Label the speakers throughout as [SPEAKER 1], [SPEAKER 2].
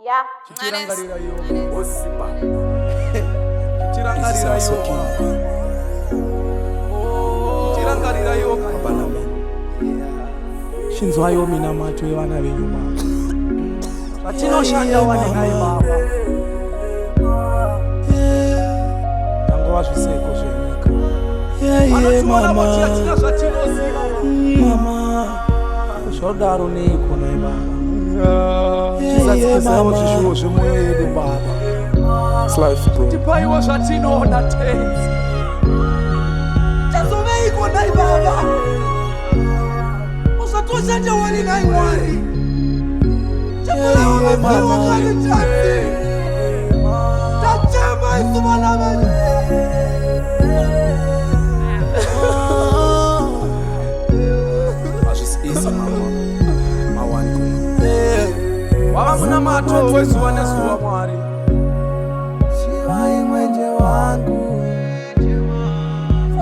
[SPEAKER 1] Yeah.
[SPEAKER 2] Chirangarira yo. Osipa. Chirangarira yo. Chirangarira yo kabaname. Shinzwa yo mina macho yana benyuma. Batino shanda wane nayi baba. Tango wazviseko zvenyika. Mama. Mama. Shodaro neko nayi baba. Chisatsisavo chishuvo zvemwoyo yedu baba. Tipaiwo zvatinoda tenzi. Chazoveiko nayi baba. Usatoshanda wari nayi Mwari. Chakulawo kale chati. Tachema isu vana vedu. Azvisi mama. Wava muna mato wezuva nezuva Mwari. Shivai mwenje wangu.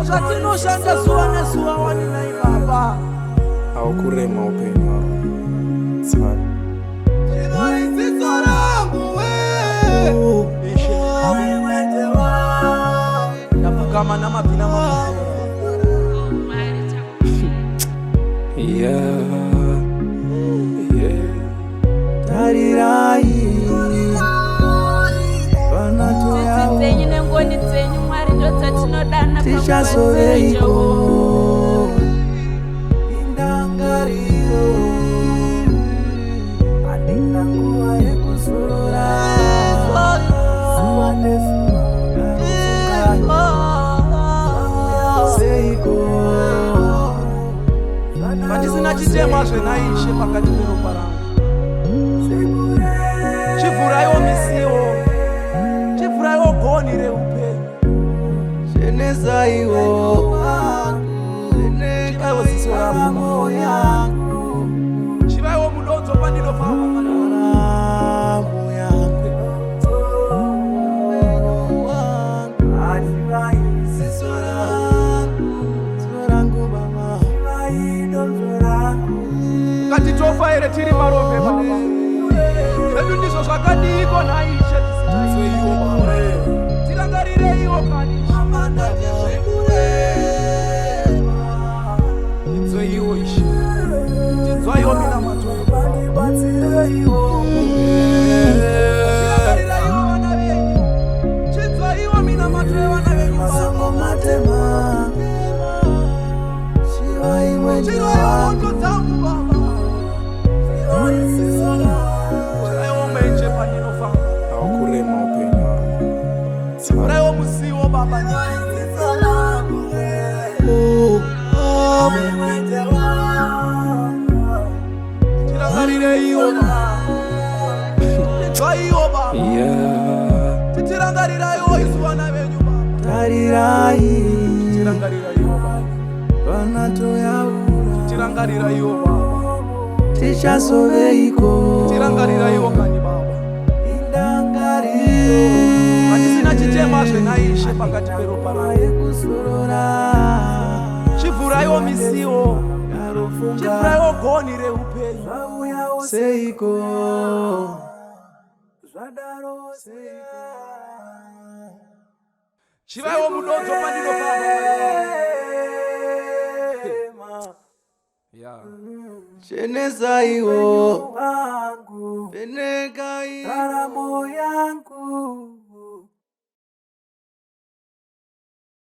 [SPEAKER 2] Zvatinoshanda zuva nezuva wani nayi baba. Haukurema upenyu hwako. Shivai dziso rangu we. Shivai mwenje wangu. Ndapfugama namabhina mama. Tarirai
[SPEAKER 1] Vanatu dzenyu nengoni dzenyu Mwari ndodzatinodana
[SPEAKER 2] tichazoveiko indangariro handina nguva yekuzorora zuva nezuva seiko handisina chitema zvenaishe pakati peropa rangu. Chivhuraiwo misiwo, chivhuraiwo goni reupenyu. Chenezaiwo chivaiwo ziso ramoyo yangu. Chivaiwo mudonzo pandinofamba maramu yangu. Ziso rangu baba. Ngatitofa ere tiri marove baba. Edu ndizo zvakadiko naishe tisitaiwo baba. Tirangarireiwo kani amanda tinzweiwo ishe. Tinzwaiwo mina matoro batsireiwo. Tirangarireiwo vana venyu. Tinzwaiwo mina matoro vana venyu masango matema. Shivai mwenje wangu dzangu baba. Shivai sisona. Haukurema upenyu hwako. Uraiwo musiwo baba. Tirangarireiwo tinzwaiwo baba. Tirangariraiwo isu vana venyu baba. Tarirai. Tirangariraiwo baba. Vanato yaura. Tirangariraiwo baba. Tichazoveiko. Tirangariraiwo kani baba. Handisina chitema zvenaishe pakati peropa rangu. Chivhuraiwo misiwo, chivhuraiwo goni reupenyu. Seiko zvadaro seiko. Chivaiwo mudonzo pandinofamba. Chenezaiwo veneka raramo yangu.